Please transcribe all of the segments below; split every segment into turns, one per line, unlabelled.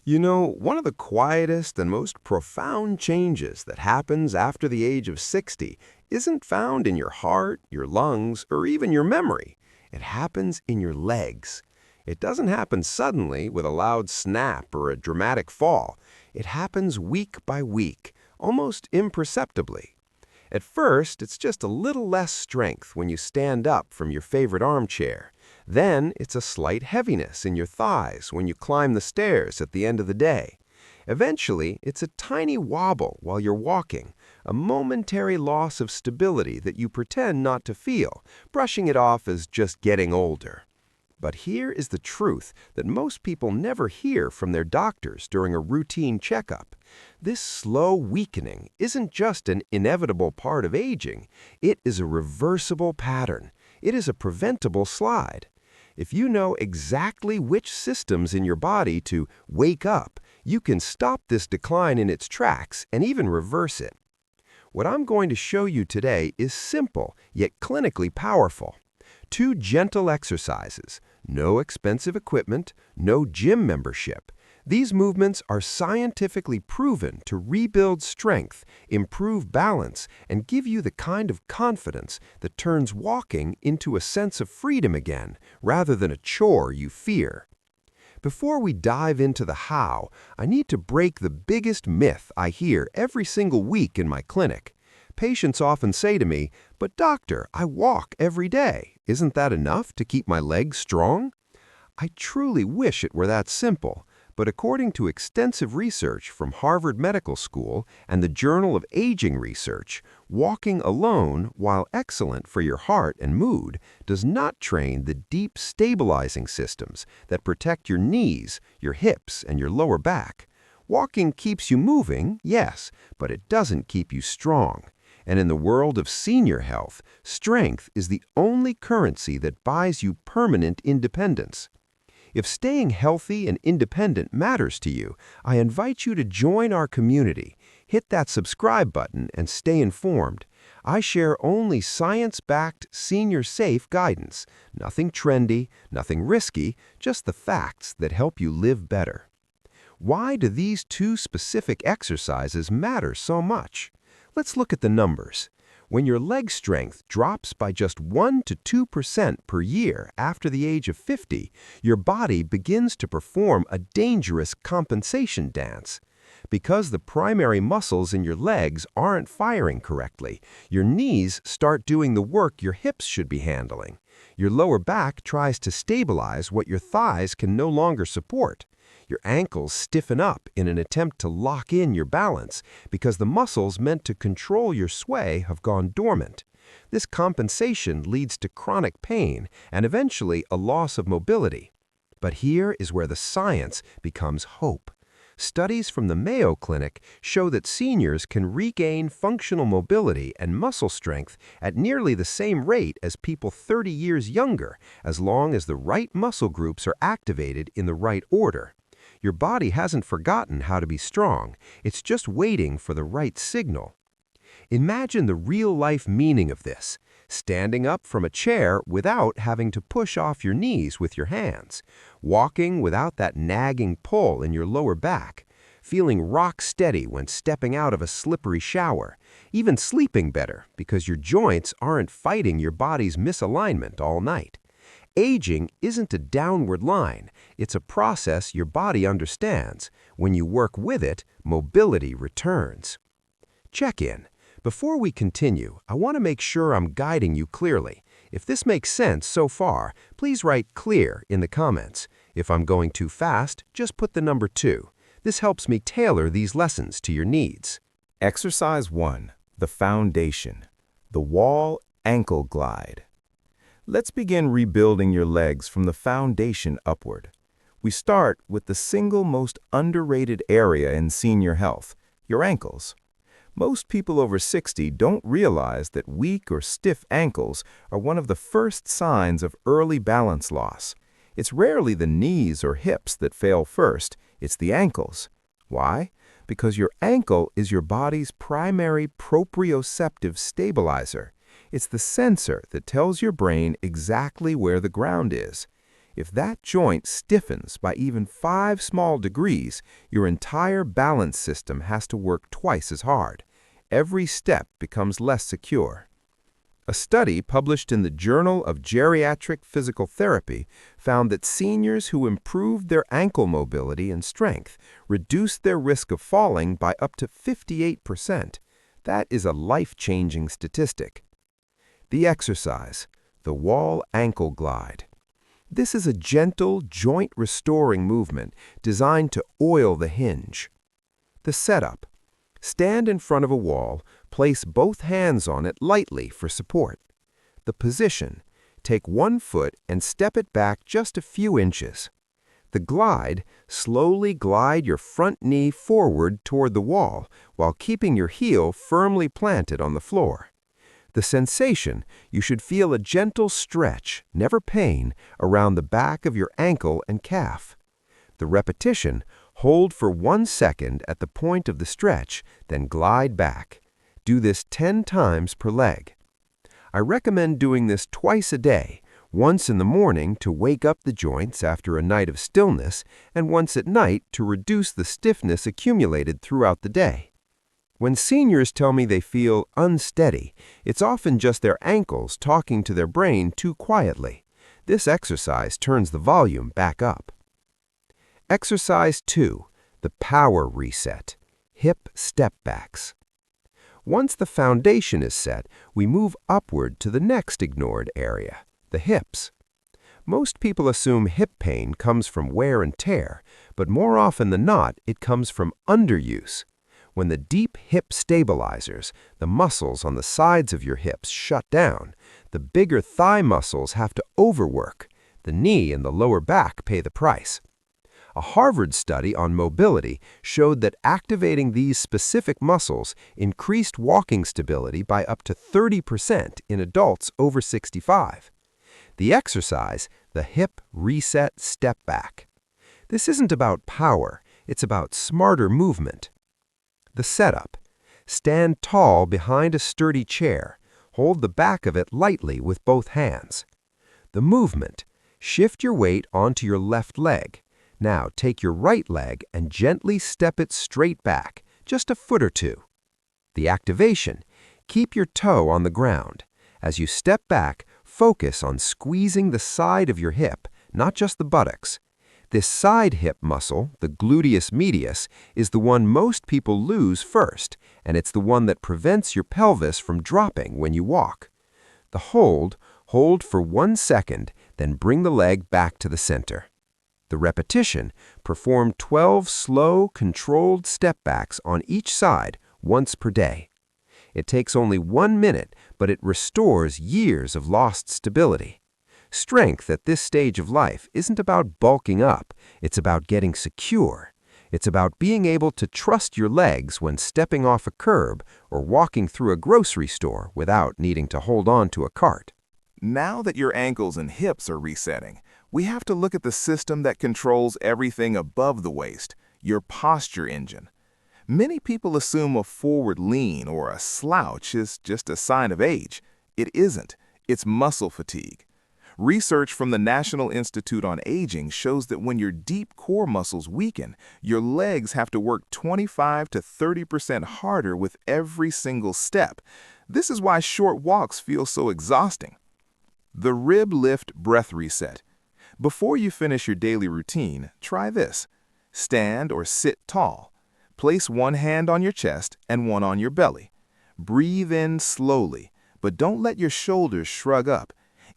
You know, one of the quietest and most profound changes that happens after the age of 60 isn't found in your heart, your lungs, or even your memory. It happens in your legs. It doesn't happen suddenly with a loud snap or a dramatic fall. It happens week by week, almost imperceptibly. At first, it's just a little less strength when you stand up from your favorite armchair. Then it's a slight heaviness in your thighs when you climb the stairs at the end of the day. Eventually, it's a tiny wobble while you're walking, a momentary loss of stability that you pretend not to feel, brushing it off as just getting older. But here is the truth that most people never hear from their doctors during a routine checkup. This slow weakening isn't just an inevitable part of aging, it is a reversible pattern. It is a preventable slide. If you know exactly which systems in your body to wake up, you can stop this decline in its tracks and even reverse it. What I'm going to show you today is simple, yet clinically powerful. Two gentle exercises, no expensive equipment, no gym membership. These movements are scientifically proven to rebuild strength, improve balance, and give you the kind of confidence that turns walking into a sense of freedom again, rather than a chore you fear. Before we dive into the how, I need to break the biggest myth I hear every single week in my clinic. Patients often say to me, "But doctor, I walk every day. Isn't that enough to keep my legs strong?" I truly wish it were that simple, but according to extensive research from Harvard Medical School and the Journal of Aging Research, walking alone, while excellent for your heart and mood, does not train the deep stabilizing systems that protect your knees, your hips, and your lower back. Walking keeps you moving, yes, but it doesn't keep you strong. And in the world of senior health, strength is the only currency that buys you permanent independence. If staying healthy and independent matters to you, I invite you to join our community. Hit that subscribe button and stay informed. I share only science-backed, senior-safe guidance. Nothing trendy, nothing risky, just the facts that help you live better. Why do these two specific exercises matter so much? Let's look at the numbers. When your leg strength drops by just 1 to 2% per year after the age of 50, your body begins to perform a dangerous compensation dance. Because the primary muscles in your legs aren't firing correctly, your knees start doing the work your hips should be handling. Your lower back tries to stabilize what your thighs can no longer support. Your ankles stiffen up in an attempt to lock in your balance because the muscles meant to control your sway have gone dormant. This compensation leads to chronic pain and eventually a loss of mobility. But here is where the science becomes hope. Studies from the Mayo Clinic show that seniors can regain functional mobility and muscle strength at nearly the same rate as people 30 years younger, as long as the right muscle groups are activated in the right order. Your body hasn't forgotten how to be strong, it's just waiting for the right signal. Imagine the real-life meaning of this. Standing up from a chair without having to push off your knees with your hands. Walking without that nagging pull in your lower back. Feeling rock steady when stepping out of a slippery shower. Even sleeping better because your joints aren't fighting your body's misalignment all night. Aging isn't a downward line. It's a process your body understands. When you work with it, mobility returns. Check-in. Before we continue, I want to make sure I'm guiding you clearly. If this makes sense so far, please write "clear" in the comments. If I'm going too fast, just put the number 2. This helps me tailor these lessons to your needs.
Exercise 1. The foundation. The wall ankle glide. Let's begin rebuilding your legs from the foundation upward. We start with the single most underrated area in senior health, your ankles. Most people over 60 don't realize that weak or stiff ankles are one of the first signs of early balance loss. It's rarely the knees or hips that fail first, it's the ankles. Why? Because your ankle is your body's primary proprioceptive stabilizer. It's the sensor that tells your brain exactly where the ground is. If that joint stiffens by even 5 small degrees, your entire balance system has to work twice as hard. Every step becomes less secure. A study published in the Journal of Geriatric Physical Therapy found that seniors who improved their ankle mobility and strength reduced their risk of falling by up to 58%. That is a life-changing statistic. The exercise, the wall ankle glide. This is a gentle, joint-restoring movement designed to oil the hinge. The setup. Stand in front of a wall, place both hands on it lightly for support. The position. Take one foot and step it back just a few inches. The glide. Slowly glide your front knee forward toward the wall while keeping your heel firmly planted on the floor. The sensation, you should feel a gentle stretch, never pain, around the back of your ankle and calf. The repetition, hold for 1 second at the point of the stretch, then glide back. Do this 10 times per leg. I recommend doing this twice a day, once in the morning to wake up the joints after a night of stillness, and once at night to reduce the stiffness accumulated throughout the day. When seniors tell me they feel unsteady, it's often just their ankles talking to their brain too quietly. This exercise turns the volume back up. Exercise 2, the power reset, hip step backs. Once the foundation is set, we move upward to the next ignored area, the hips. Most people assume hip pain comes from wear and tear, but more often than not, it comes from underuse. When the deep hip stabilizers, the muscles on the sides of your hips, shut down, the bigger thigh muscles have to overwork. The knee and the lower back pay the price. A Harvard study on mobility showed that activating these specific muscles increased walking stability by up to 30% in adults over 65. The exercise, the hip reset step back. This isn't about power, it's about smarter movement. The setup. Stand tall behind a sturdy chair. Hold the back of it lightly with both hands. The movement. Shift your weight onto your left leg. Now take your right leg and gently step it straight back, just a foot or two. The activation. Keep your toe on the ground. As you step back, focus on squeezing the side of your hip, not just the buttocks. This side hip muscle, the gluteus medius, is the one most people lose first, and it's the one that prevents your pelvis from dropping when you walk. The hold for 1 second, then bring the leg back to the center. The repetition, perform 12 slow, controlled step backs on each side once per day. It takes only 1 minute, but it restores years of lost stability. Strength at this stage of life isn't about bulking up, it's about getting secure. It's about being able to trust your legs when stepping off a curb or walking through a grocery store without needing to hold on to a cart.
Now that your ankles and hips are resetting, we have to look at the system that controls everything above the waist, your posture engine. Many people assume a forward lean or a slouch is just a sign of age. It isn't. It's muscle fatigue. Research from the National Institute on Aging shows that when your deep core muscles weaken, your legs have to work 25 to 30% harder with every single step. This is why short walks feel so exhausting. The Rib Lift Breath Reset. Before you finish your daily routine, try this. Stand or sit tall. Place one hand on your chest and one on your belly. Breathe in slowly, but don't let your shoulders shrug up.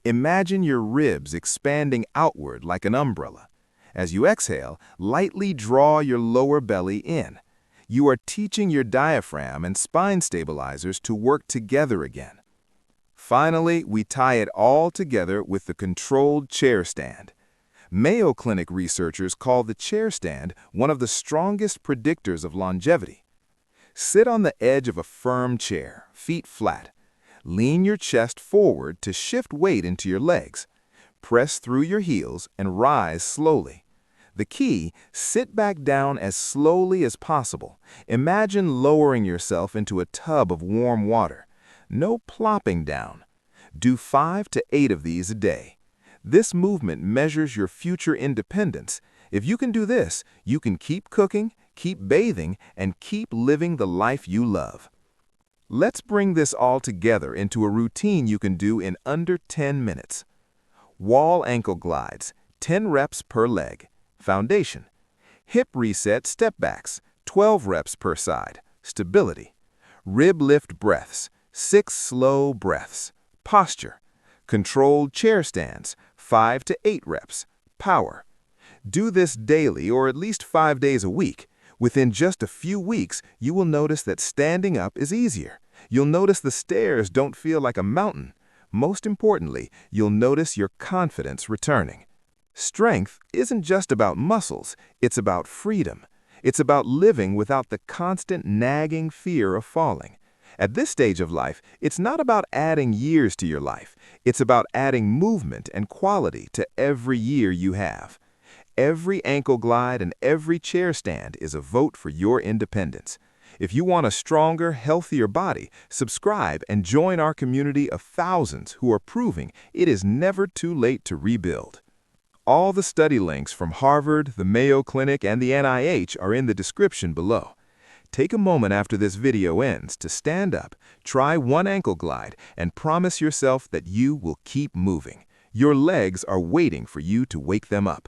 Imagine your ribs expanding outward like an umbrella. As you exhale, lightly draw your lower belly in. You are teaching your diaphragm and spine stabilizers to work together again. Finally, we tie it all together with the controlled chair stand. Mayo Clinic researchers call the chair stand one of the strongest predictors of longevity. Sit on the edge of a firm chair, feet flat. Lean your chest forward to shift weight into your legs. Press through your heels and rise slowly. The key, sit back down as slowly as possible. Imagine lowering yourself into a tub of warm water. No plopping down. Do 5 to 8 of these a day. This movement measures your future independence. If you can do this, you can keep cooking, keep bathing, and keep living the life you love. Let's bring this all together into a routine you can do in under 10 minutes. Wall ankle glides, 10 reps per leg. Foundation. Hip reset step backs, 12 reps per side. Stability. Rib lift breaths, 6 slow breaths. Posture. Controlled chair stands, 5 to 8 reps. Power. Do this daily or at least 5 days a week. Within just a few weeks, you will notice that standing up is easier. You'll notice the stairs don't feel like a mountain. Most importantly, you'll notice your confidence returning. Strength isn't just about muscles, it's about freedom. It's about living without the constant nagging fear of falling. At this stage of life, it's not about adding years to your life. It's about adding movement and quality to every year you have. Every ankle glide and every chair stand is a vote for your independence. If you want a stronger, healthier body, subscribe and join our community of thousands who are proving it is never too late to rebuild. All the study links from Harvard, the Mayo Clinic, and the NIH are in the description below. Take a moment after this video ends to stand up, try one ankle glide, and promise yourself that you will keep moving. Your legs are waiting for you to wake them up.